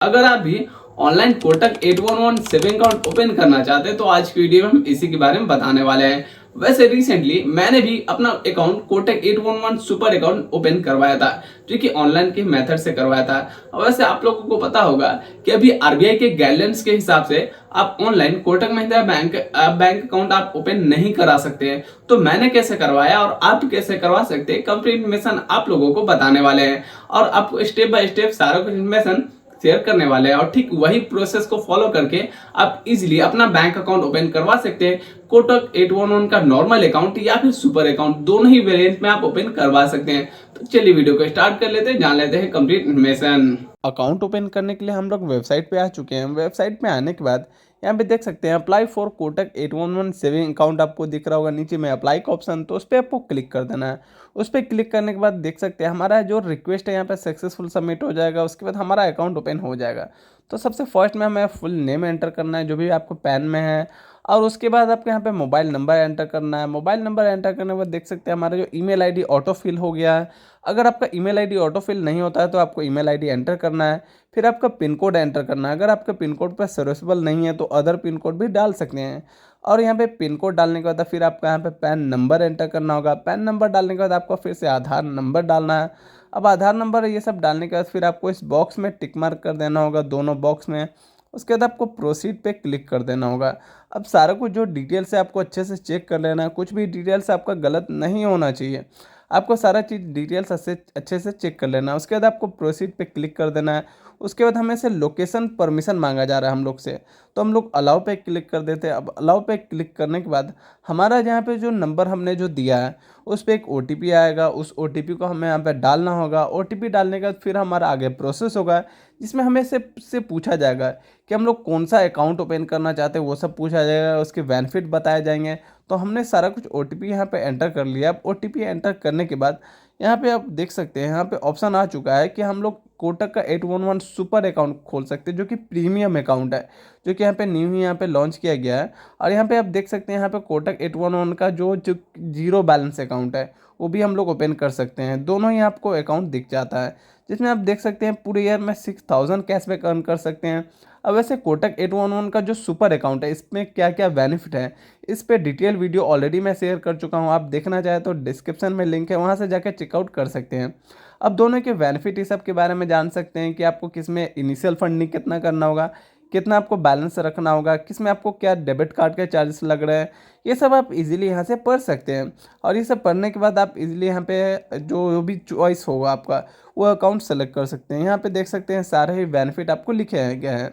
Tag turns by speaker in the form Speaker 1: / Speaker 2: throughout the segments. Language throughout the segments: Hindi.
Speaker 1: अगर आप भी online Kotak 8117 saving account open करना चाहते हैं तो आज की वीडियो में हम इसी के बारे में बताने वाले हैं। वैसे रिसेंटली मैंने भी अपना account Kotak 811 super account open करवाया था, जो कि ऑनलाइन के मेथड से करवाया था। और वैसे आप लोगों को पता होगा कि अभी आरबीआई के गाइडलाइंस के हिसाब से आप online Kotak Mahindra bank account आप ओपन नहीं करा सकते हैं। तो मैंने कैसे करवाया और आप कैसे करवा सकते हैं, कंप्लीट इन्फॉर्मेशन आप लोगों को बताने वाले हैं और आपको स्टेप बाय स्टेप सारा कुछ इन्फॉर्मेशन शेयर करने वाले हैं। और ठीक वही प्रोसेस को फॉलो करके आप इजीली अपना बैंक अकाउंट ओपन करवा सकते हैं। कोटक 811 का नॉर्मल अकाउंट या फिर सुपर अकाउंट, दोनों ही वेरिएंट में आप ओपन करवा सकते हैं। तो चलिए वीडियो को स्टार्ट कर लेते हैं, जान लेते हैं कंप्लीट इन्फॉर्मेशन।
Speaker 2: अकाउंट ओपन करने के लिए हम लोग वेबसाइट पे आ चुके हैं। वेबसाइट पे आने के बाद यहाँ पे देख सकते हैं apply for Kotak 811 saving account आपको दिख रहा होगा नीचे में अप्लाई का ऑप्शन, तो उस पर आपको क्लिक कर देना है। उस पर क्लिक करने के बाद देख सकते हैं हमारा जो रिक्वेस्ट है यहाँ पे सक्सेसफुल सबमिट हो जाएगा। उसके बाद हमारा अकाउंट ओपन हो जाएगा। तो सबसे फर्स्ट में हमें फुल नेम एंटर करना है जो भी आपको पैन में है, और उसके बाद आपको यहाँ पे मोबाइल नंबर एंटर करना है। मोबाइल नंबर एंटर करने के बाद देख सकते हैं हमारा जो ईमेल आईडी ऑटो फिल हो गया है। अगर आपका ईमेल आईडी ऑटो फिल नहीं होता है तो आपको ईमेल आईडी एंटर करना है। फिर आपका पिन कोड एंटर करना है। अगर आपका पिन कोड पर सर्विसेबल नहीं है तो अदर पिन कोड भी डाल सकते हैं। और यहाँ पे पिन कोड डालने के बाद फिर आपका यहाँ पे पैन नंबर एंटर करना होगा। पैन नंबर डालने के बाद आपको फिर से आधार नंबर डालना है। अब आधार नंबर ये सब डालने के बाद फिर आपको इस बॉक्स में टिक मार्क कर देना होगा, दोनों बॉक्स में। उसके बाद आपको प्रोसीड पे क्लिक कर देना होगा। अब सारा कुछ जो डिटेल्स है आपको अच्छे से चेक कर लेना है, कुछ भी डिटेल्स आपका गलत नहीं होना चाहिए। आपको सारा चीज़ डिटेल्स अच्छे से चेक कर लेना है। उसके बाद आपको प्रोसीड पे क्लिक कर देना है। उसके बाद हमें से लोकेशन परमिशन मांगा जा रहा है हम लोग से, तो हम लोग अलाउ पे क्लिक कर देते हैं। अब अलाउ पे क्लिक करने के बाद हमारा जहाँ पे जो नंबर हमने जो दिया है उस पर एक ओटीपी आएगा। उस ओटीपी को हमें यहाँ पे डालना होगा। ओटीपी डालने के बाद फिर हमारा आगे प्रोसेस होगा, जिसमें हमें से पूछा जाएगा कि हम लोग कौन सा अकाउंट ओपन करना चाहते हैं, वो सब पूछा जाएगा। उसके बेनिफिट बताए जाएंगे। तो हमने सारा कुछ ओटीपी यहाँ पे एंटर कर लिया। अब ओटीपी एंटर करने के बाद यहाँ पे आप देख सकते हैं यहाँ पे ऑप्शन आ चुका है कि हम लोग कोटक का 811 सुपर अकाउंट खोल सकते हैं, जो कि प्रीमियम अकाउंट है, जो कि यहाँ पे न्यू ही यहाँ पे लॉन्च किया गया है। और यहाँ पे आप देख सकते हैं यहाँ पे कोटक 811 का जो जो जीरो बैलेंस अकाउंट है वो भी हम लोग ओपन कर सकते हैं। दोनों ही आपको अकाउंट दिख जाता है, जिसमें आप देख सकते हैं पूरे ईयर में 6000 कैशबैक अर्न कर सकते हैं। अब वैसे कोटक 811 का जो सुपर अकाउंट है इसमें क्या क्या बेनिफिट है, इस पे डिटेल वीडियो ऑलरेडी मैं शेयर कर चुका हूँ। आप देखना चाहे तो डिस्क्रिप्शन में लिंक है, वहाँ से जाकर चेकआउट कर सकते हैं। अब दोनों के बेनिफिट इस सब के बारे में जान सकते हैं कि आपको किस में इनिशियल फंडिंग कितना करना होगा, कितना आपको बैलेंस रखना होगा, किस में आपको क्या डेबिट कार्ड के चार्जेस लग रहे हैं। ये सब आप इजीली यहाँ से पढ़ सकते हैं। और ये सब पढ़ने के बाद आप इजीली यहाँ पे जो भी चॉइस होगा आपका वो अकाउंट सेलेक्ट कर सकते हैं। यहाँ पे देख सकते हैं सारे ही बेनिफिट आपको लिखे गए हैं।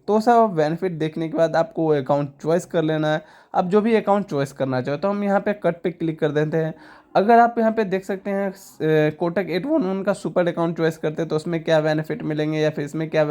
Speaker 2: तो सब बेनिफिट देखने के बाद आपको वो अकाउंट चॉइस कर लेना है। अब जो भी अकाउंट चॉइस करना चाहो तो हम यहाँ पे कट पे क्लिक कर देते हैं। अगर आप यहाँ पे देख सकते हैं कोटक 811 का सुपर अकाउंट चॉइस करते हैं तो उसमें क्या बेनिफिट मिलेंगे, या फिर इसमें क्या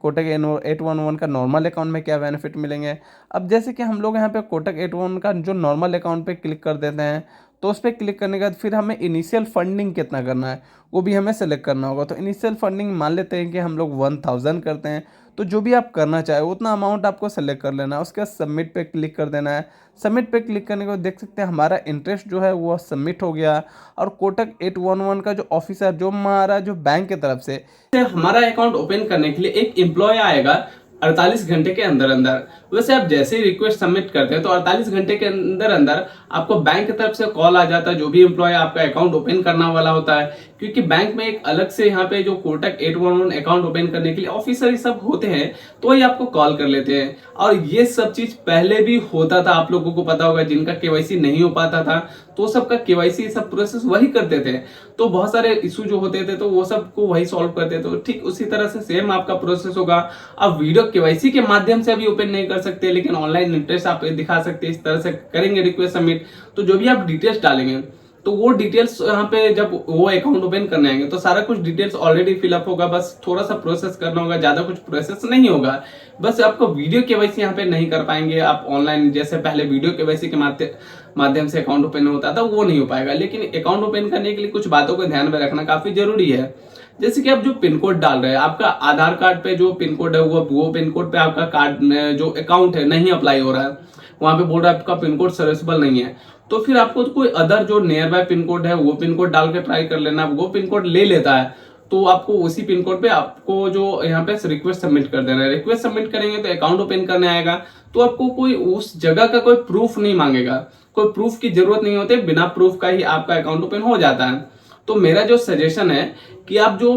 Speaker 2: कोटक 811 का नॉर्मल अकाउंट में क्या बेनिफिट मिलेंगे। अब जैसे कि हम लोग यहाँ पे कोटक 811 का जो नॉर्मल अकाउंट पे क्लिक कर देते हैं, तो उस पर क्लिक करने के बाद फिर हमें इनिशियल फंडिंग कितना करना है वो भी हमें सेलेक्ट करना होगा। तो इनिशियल फंडिंग मान लेते हैं कि हम लोग 1000 करते हैं, तो जो भी आप करना चाहे उतना अमाउंट आपको सेलेक्ट कर लेना है। उसके बाद सबमिट पे क्लिक कर देना है। सबमिट पे क्लिक करने के बाद देख सकते हैं हमारा इंटरेस्ट जो है वो सबमिट हो गया। और कोटक 811 का जो ऑफिसर जो हमारा जो बैंक की तरफ से
Speaker 1: हमारा अकाउंट ओपन करने के लिए एक एम्प्लॉय आएगा 48 घंटे के अंदर अंदर। वैसे आप जैसे ही रिक्वेस्ट सबमिट करते हैं तो 48 घंटे के अंदर अंदर आपको बैंक की तरफ से कॉल आ जाता है, जो भी एम्प्लॉय आपका अकाउंट ओपन करना वाला होता है। क्योंकि बैंक में एक अलग से यहाँ पे जो कोटक 811 अकाउंट ओपन करने के लिए ऑफिसर ये सब होते हैं, तो ये आपको कॉल कर लेते हैं। और ये सब चीज पहले भी होता था, आप लोगों को पता होगा। जिनका केवाईसी नहीं हो पाता था तो सबका केवाईसी सब प्रोसेस वही करते थे, तो बहुत सारे इशू जो होते थे तो वो सब को वही सॉल्व करते थे। तो ठीक उसी तरह से सेम आपका प्रोसेस होगा। आप वीडियो केवाईसी के माध्यम से अभी ओपन नहीं कर सकते, लेकिन ऑनलाइन इंटरेस्ट आप दिखा सकते हैं। इस तरह से करेंगे रिक्वेस्ट सबमिट, तो जो भी आप डिटेल्स डालेंगे तो वो डिटेल्स यहाँ पे जब वो अकाउंट ओपन करने आएंगे तो सारा कुछ डिटेल्स ऑलरेडी फिलअप होगा। बस थोड़ा सा प्रोसेस करना होगा, ज्यादा कुछ प्रोसेस नहीं होगा। बस आपको वीडियो केवाईसी यहाँ पे नहीं कर पाएंगे आप ऑनलाइन, जैसे पहले वीडियो केवाईसी के माध्यम से अकाउंट ओपन होता था वो नहीं हो पाएगा। लेकिन अकाउंट ओपन करने के लिए कुछ बातों को ध्यान में रखना काफी जरूरी है। जैसे कि आप जो पिन कोड डाल रहे हैं, आपका आधार कार्ड पे जो पिन कोड है वो पिन कोड पे आपका कार्ड जो अकाउंट है नहीं अप्लाई हो रहा है, वहां पे बोल रहा है आपका पिन कोड सर्विसेबल नहीं है। तो फिर आपको कोई अदर जो नियर बाय पिन कोड है वो पिन कोड डाल के ट्राई कर लेना। वो पिन कोड ले लेता है तो आपको उसी पिन कोड पे आपको जो यहाँ पे रिक्वेस्ट सबमिट कर देना है। रिक्वेस्ट सबमिट करेंगे तो अकाउंट ओपन करने आएगा, तो आपको कोई उस जगह का कोई प्रूफ नहीं मांगेगा, कोई प्रूफ की जरूरत नहीं होती, बिना प्रूफ का ही आपका अकाउंट ओपन हो जाता है। तो मेरा जो सजेशन है कि आप जो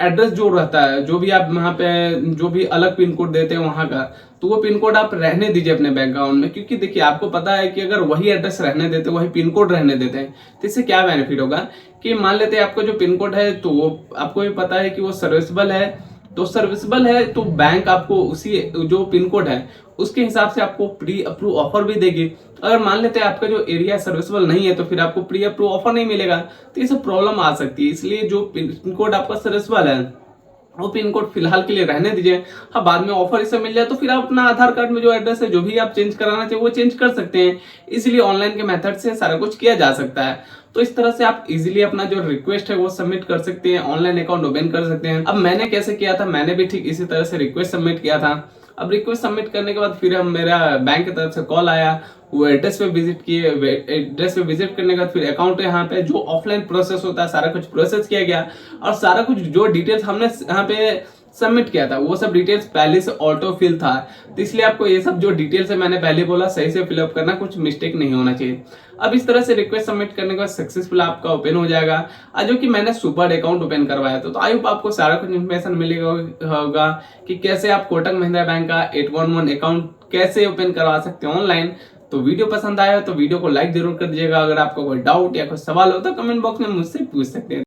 Speaker 1: एड्रेस जो रहता है, जो भी आप वहाँ पे जो भी अलग पिन कोड देते हैं वहाँ का, तो वो पिन कोड आप रहने दीजिए अपने बैंक अकाउंट में। क्योंकि देखिए आपको पता है कि अगर वही एड्रेस रहने देते, वही पिन कोड रहने देते हैं, तो इससे क्या बेनिफिट होगा कि मान लेते हैं आपका जो पिन कोड है तो वो आपको भी पता है कि वो सर्विसेबल है, तो सर्विसेबल है तो बैंक आपको उसी जो पिन कोड है उसके हिसाब से आपको प्री अप्रूव ऑफर भी देगी। अगर मान लेते हैं आपका जो एरिया सर्विसेबल नहीं है तो फिर आपको प्री अप्रूव ऑफर नहीं मिलेगा, तो ये सब प्रॉब्लम आ सकती है। इसलिए जो पिन कोड आपका सर्विसेबल है वो पिन कोड फिलहाल के लिए रहने दीजिए। हाँ, बाद में ऑफर इसे मिल जाए तो फिर आप अपना आधार कार्ड में जो एड्रेस है जो भी आप चेंज कराना चाहिए वो चेंज कर सकते हैं। इसलिए ऑनलाइन के मेथड से सारा कुछ किया जा सकता है। तो इस तरह से आप इजीली अपना जो रिक्वेस्ट है वो सबमिट कर सकते हैं, ऑनलाइन अकाउंट ओपन कर सकते हैं। अब मैंने कैसे किया था, मैंने भी ठीक इसी तरह से रिक्वेस्ट सबमिट किया था। अब रिक्वेस्ट सबमिट करने के बाद फिर हम मेरा बैंक की तरफ से कॉल आया, वो एड्रेस पे विजिट किए। एड्रेस पे विजिट करने के बाद फिर अकाउंट यहाँ पे जो ऑफलाइन प्रोसेस होता है सारा कुछ प्रोसेस किया गया, और सारा कुछ जो डिटेल्स हमने यहाँ पे सबमिट किया था वो सब डिटेल्स पहले से ऑटो फिल था। तो इसलिए आपको ये सब जो डिटेल्स है मैंने पहले बोला सही से फिलअप करना, कुछ मिस्टेक नहीं होना चाहिए। अब इस तरह से रिक्वेस्ट सबमिट करने के बाद सक्सेसफुल आपका ओपन हो जाएगा। आज जो कि मैंने सुपर अकाउंट ओपन करवाया था, तो आई होप आपको सारा कुछ इन्फॉर्मेशन मिलेगा होगा कि कैसे आप कोटक महिंद्रा बैंक का 811 अकाउंट कैसे ओपन करवा सकते हैं ऑनलाइन। तो वीडियो पसंद आया तो वीडियो को लाइक जरूर कर दीजिएगा। अगर आपका कोई डाउट या कोई सवाल हो तो कमेंट बॉक्स में मुझसे पूछ सकते हैं।